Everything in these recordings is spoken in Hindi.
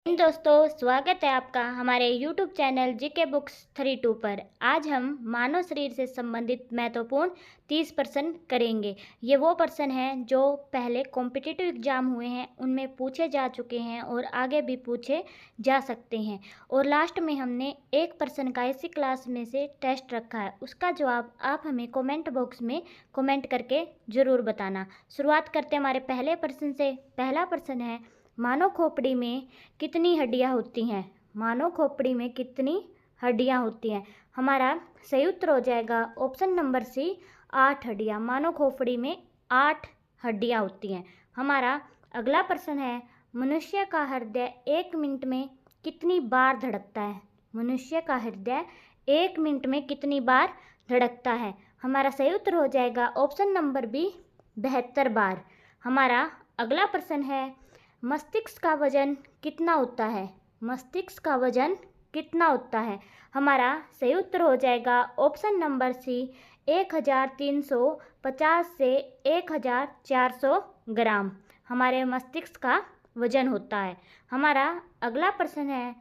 दोस्तों, स्वागत है आपका हमारे YouTube चैनल जीके बुक्स 32 पर। आज हम मानव शरीर से संबंधित महत्वपूर्ण 30 प्रश्न करेंगे। ये वो प्रश्न हैं जो पहले कॉम्पिटिटिव एग्जाम हुए हैं उनमें पूछे जा चुके हैं और आगे भी पूछे जा सकते हैं। और लास्ट में हमने एक प्रश्न का इसी क्लास में से टेस्ट रखा है, उसका जवाब आप हमें कमेंट बॉक्स में कमेंट करके ज़रूर बताना। शुरुआत करते हैं हमारे पहले प्रश्न से। पहला प्रश्न है, मानव खोपड़ी में कितनी हड्डियां होती हैं? मानव खोपड़ी में कितनी हड्डियां होती हैं? हमारा सही उत्तर हो जाएगा ऑप्शन नंबर सी, 8 हड्डियां। मानव खोपड़ी में 8 हड्डियां होती हैं। हमारा अगला प्रश्न है, मनुष्य का हृदय 1 मिनट में कितनी बार धड़कता है? मनुष्य का हृदय 1 मिनट में कितनी बार धड़कता है? हमारा सही उत्तर हो जाएगा ऑप्शन नंबर बी, 72 बार। हमारा अगला प्रश्न है, मस्तिष्क का वजन कितना होता है? मस्तिष्क का वजन कितना होता है? हमारा सही उत्तर हो जाएगा ऑप्शन नंबर सी, 1350 से 1400 ग्राम हमारे मस्तिष्क का वजन होता है। हमारा अगला प्रश्न है,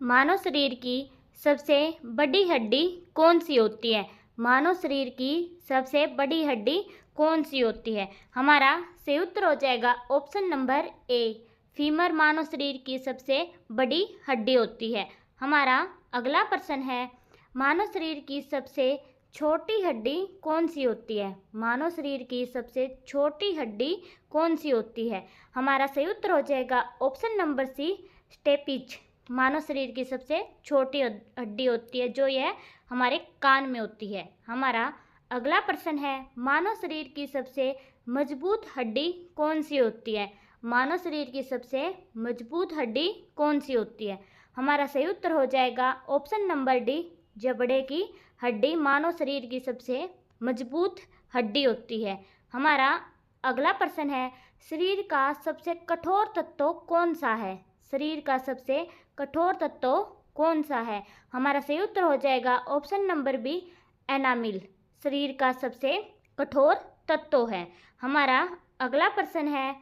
मानव शरीर की सबसे बड़ी हड्डी कौन सी होती है? मानव शरीर की सबसे बड़ी हड्डी कौन सी होती है? हमारा सही उत्तर हो जाएगा ऑप्शन नंबर ए, फीमर मानव शरीर की सबसे बड़ी हड्डी होती है। हमारा अगला प्रश्न है, मानव शरीर की सबसे छोटी हड्डी कौन सी होती है? मानव शरीर की सबसे छोटी हड्डी कौन सी होती है? हमारा सही उत्तर हो जाएगा ऑप्शन नंबर सी, स्टेपिज मानव शरीर की सबसे छोटी हड्डी होती है, जो यह हमारे कान में होती है। हमारा अगला प्रश्न है, मानव शरीर की सबसे मजबूत हड्डी कौन सी होती है? मानव शरीर की सबसे मजबूत हड्डी कौन सी होती है? हमारा सही उत्तर हो जाएगा ऑप्शन नंबर डी, जबड़े की हड्डी मानव शरीर की सबसे मजबूत हड्डी होती है। हमारा अगला प्रश्न है, शरीर का सबसे कठोर तत्व कौन सा है? शरीर का सबसे कठोर तत्व कौन सा है? हमारा सही उत्तर हो जाएगा ऑप्शन नंबर बी, एनामिल शरीर का सबसे कठोर तत्व है। हमारा अगला प्रश्न है,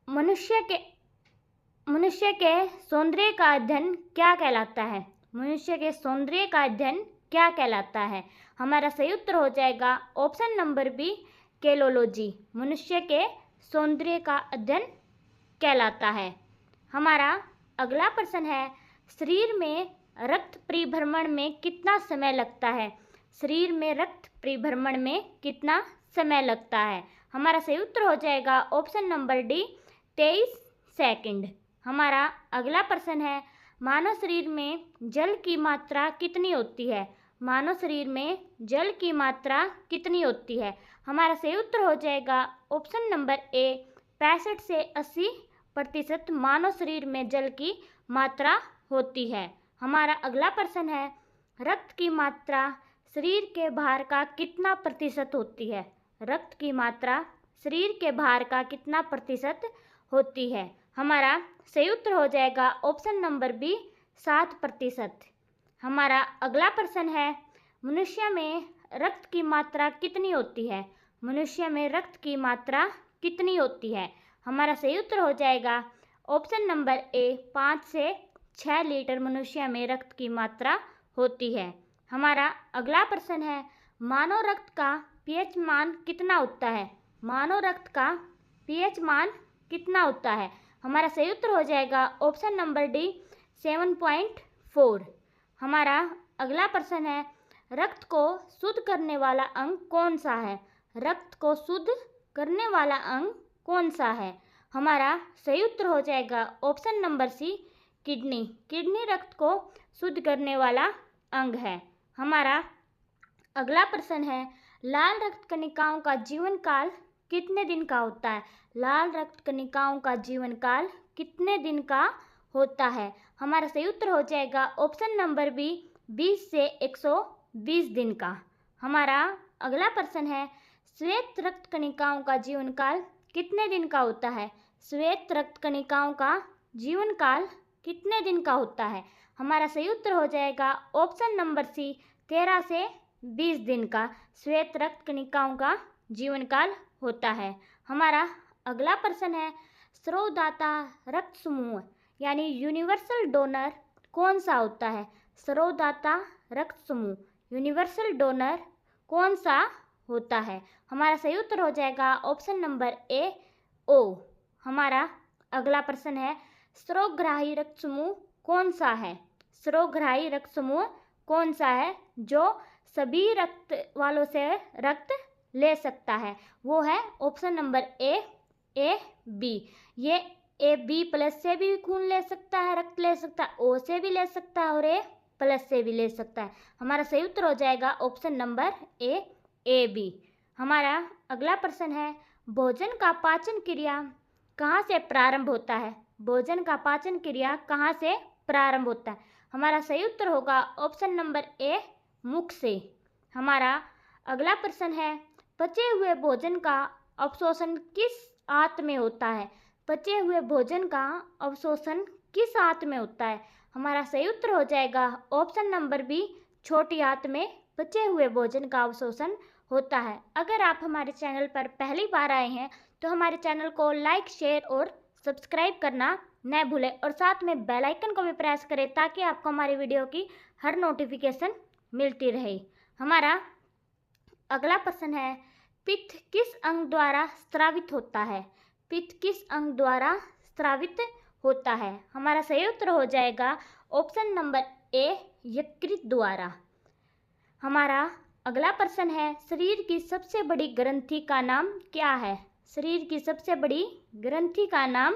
मनुष्य के सौंदर्य का अध्ययन क्या कहलाता है? मनुष्य के सौंदर्य का अध्ययन क्या कहलाता है? हमारा सही उत्तर हो जाएगा ऑप्शन नंबर बी, केलोलॉजी मनुष्य के सौंदर्य का अध्ययन कहलाता है। हमारा अगला प्रश्न है, शरीर में रक्त परिभ्रमण में कितना समय लगता है? शरीर में रक्त परिभ्रमण में कितना समय लगता है? हमारा सही उत्तर हो जाएगा ऑप्शन नंबर डी, 23 सेकंड। हमारा अगला प्रश्न है, मानव शरीर में जल की मात्रा कितनी होती है? मानव शरीर में जल की मात्रा कितनी होती है? हमारा सही उत्तर हो जाएगा ऑप्शन नंबर ए, 65 से 80% मानव शरीर में जल की मात्रा होती है। हमारा अगला प्रश्न है, रक्त की मात्रा शरीर के भार का कितना प्रतिशत होती है? रक्त की मात्रा शरीर के भार का कितना प्रतिशत होती है? हमारा सही उत्तर हो जाएगा ऑप्शन नंबर बी, 7%। हमारा अगला प्रश्न है, मनुष्य में रक्त की मात्रा कितनी होती है? मनुष्य में रक्त की मात्रा कितनी होती है? हमारा सही उत्तर हो जाएगा ऑप्शन नंबर ए, 5 से 6 लीटर मनुष्य में रक्त की मात्रा होती है। हमारा अगला प्रश्न है, मानव रक्त का पीएच मान कितना होता है? मानव रक्त का पीएच मान कितना होता है? हमारा सही उत्तर हो जाएगा ऑप्शन नंबर डी, 7.4। हमारा अगला प्रश्न है, रक्त को शुद्ध करने वाला अंग कौन सा है? रक्त को शुद्ध करने वाला अंग कौन सा है? हमारा सही उत्तर हो जाएगा option number C, kidney. Kidney रक्त को शुद्ध करने वाला अंग है। हमारा अगला प्रश्न है, लाल रक्त कणिकाओं का जीवन काल कितने दिन का होता है? लाल रक्त कणिकाओं का जीवन काल कितने दिन का होता है? हमारा सही उत्तर हो जाएगा ऑप्शन नंबर बी, 20 से 120 दिन का। हमारा अगला प्रश्न है, श्वेत रक्त कणिकाओं का जीवन काल कितने दिन का होता है? श्वेत रक्त कणिकाओं का जीवन काल कितने दिन का होता है? हमारा सही उत्तर हो जाएगा ऑप्शन नंबर सी, 13 से 20 दिन का श्वेत रक्त कणिकाओं का जीवन काल होता है। हमारा अगला प्रश्न है, स्रोतदाता रक्त समूह यानी यूनिवर्सल डोनर कौन सा होता है? सर्वदाता रक्त समूह। यूनिवर्सल डोनर कौन सा होता है? हमारा सही उत्तर हो जाएगा ऑप्शन नंबर ए, ओ। हमारा अगला प्रश्न है, सर्वग्राही रक्त समूह कौन सा है? सर्वग्राही रक्त समूह कौन सा है जो सभी रक्त वालों से रक्त ले सकता है? वो है ऑप्शन नंबर ए बी। ये ए बी प्लस से भी खून ले सकता है, रक्त ले सकता है, ओ से भी ले सकता है और ए प्लस से भी ले सकता है। हमारा सही उत्तर हो जाएगा ऑप्शन नंबर ए बी। हमारा अगला प्रश्न है, भोजन का पाचन क्रिया कहाँ से प्रारंभ होता है? भोजन का पाचन क्रिया कहाँ से प्रारंभ होता है? हमारा सही उत्तर होगा ऑप्शन नंबर ए, मुख से। हमारा अगला प्रश्न है, पचे हुए भोजन का अवशोषण किस आंत में होता है? पचे हुए भोजन का अवशोषण किस आंत में होता है? हमारा सही उत्तर हो जाएगा ऑप्शन नंबर बी, छोटी आंत में पचे हुए भोजन का अवशोषण होता है। अगर आप हमारे चैनल पर पहली बार आए हैं तो हमारे चैनल को लाइक, शेयर और सब्सक्राइब करना न भूलें और साथ में बेल आइकन को भी प्रेस करें ताकि आपको हमारी वीडियो की हर नोटिफिकेशन मिलती रहे। हमारा अगला प्रश्न है, पित्त किस अंग द्वारा स्रावित होता है? पित्त किस अंग द्वारा स्रावित होता है? हमारा सही उत्तर हो जाएगा ऑप्शन नंबर ए, यकृत द्वारा। हमारा अगला प्रश्न है, शरीर की सबसे बड़ी ग्रंथि का नाम क्या है? शरीर की सबसे बड़ी ग्रंथि का नाम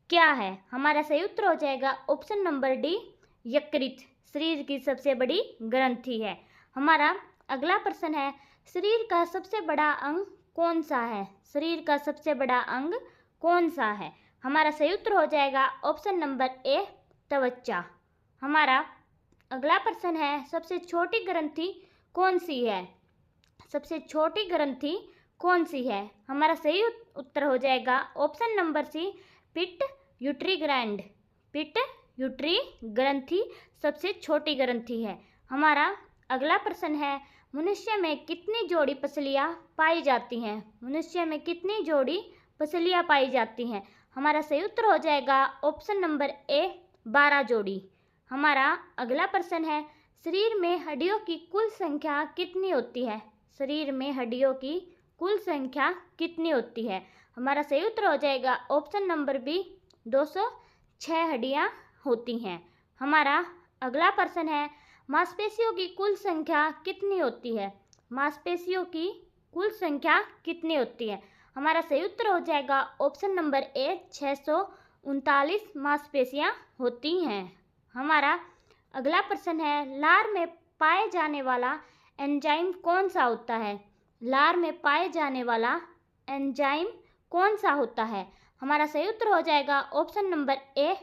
क्या है? हमारा सही उत्तर हो जाएगा ऑप्शन नंबर डी, यकृत शरीर की सबसे बड़ी ग्रंथि है। हमारा अगला प्रश्न है, शरीर का सबसे बड़ा अंग कौन सा है? शरीर का सबसे बड़ा अंग कौन सा है? हमारा सही उत्तर हो जाएगा ऑप्शन नंबर ए, त्वचा। हमारा अगला प्रश्न है, सबसे छोटी ग्रंथि कौन सी है? सबसे छोटी ग्रंथि कौन सी है? हमारा सही उत्तर हो जाएगा option number C, pituitary gland. Pituitary ग्रंथि सबसे छोटी ग्रंथि है। हमारा अगला प्रश्न है, मनुष्य में कितनी जोड़ी पसलियाँ पाई जाती हैं? मनुष्य में कितनी जोड़ी पसलियाँ पाई जाती हैं? हमारा सही उत्तर हो जाएगा ऑप्शन नंबर ए, 12 जोड़ी। हमारा अगला प्रश्न है, शरीर में हड्डियों की कुल संख्या कितनी होती है? शरीर में हड्डियों की कुल संख्या कितनी होती है? हमारा सही उत्तर हो जाएगा ऑप्शन नंबर बी, 206 हड्डियाँ होती हैं। हमारा अगला प्रश्न है, मांसपेशियों की कुल संख्या कितनी होती है? मांसपेशियों की कुल संख्या कितनी होती है? हमारा सही उत्तर हो जाएगा ऑप्शन नंबर ए, 639 मांसपेशियाँ होती हैं। हमारा अगला प्रश्न है, लार में पाए जाने वाला एंजाइम कौन सा होता है? लार में पाए जाने वाला एंजाइम कौन सा होता है? हमारा सही उत्तर हो जाएगा ऑप्शन नंबर ए,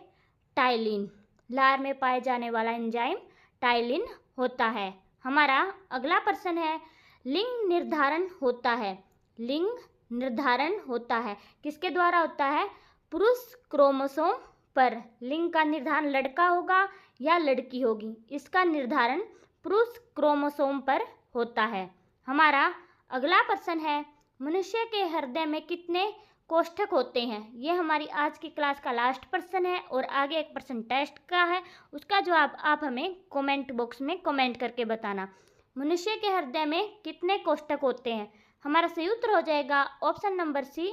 टाइलिन। लार में पाए जाने वाला एंजाइम टाइलिन होता है। हमारा अगला प्रश्न है, लिंग निर्धारण होता है। लिंग निर्धारण होता है किसके द्वारा होता है? पुरुष क्रोमोसोम पर। लिंग का निर्धारण लड़का होगा या लड़की होगी, इसका निर्धारण पुरुष क्रोमोसोम पर होता है। हमारा अगला प्रश्न है, मनुष्य के हृदय में कितने कोष्ठक होते हैं? ये हमारी आज की क्लास का लास्ट प्रश्न है और आगे एक प्रश्न टेस्ट का है, उसका जवाब आप हमें कमेंट बॉक्स में कमेंट करके बताना। मनुष्य के हृदय में कितने कोष्ठक होते हैं? हमारा सही उत्तर हो जाएगा ऑप्शन नंबर सी,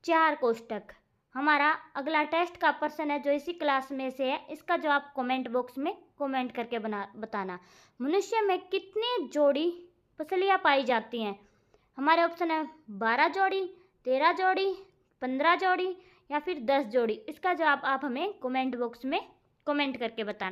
4 कोष्ठक। हमारा अगला टेस्ट का प्रश्न है जो इसी क्लास में से है, इसका जवाब कमेंट बॉक्स में कमेंट करके बताना। मनुष्य में कितनी जोड़ी पसलियाँ पाई जाती हैं? हमारे ऑप्शन है 12 जोड़ी, 13 जोड़ी, 15 जोड़ी या फिर 10 जोड़ी। इसका जवाब आप हमें कमेंट बॉक्स में कमेंट करके बताना।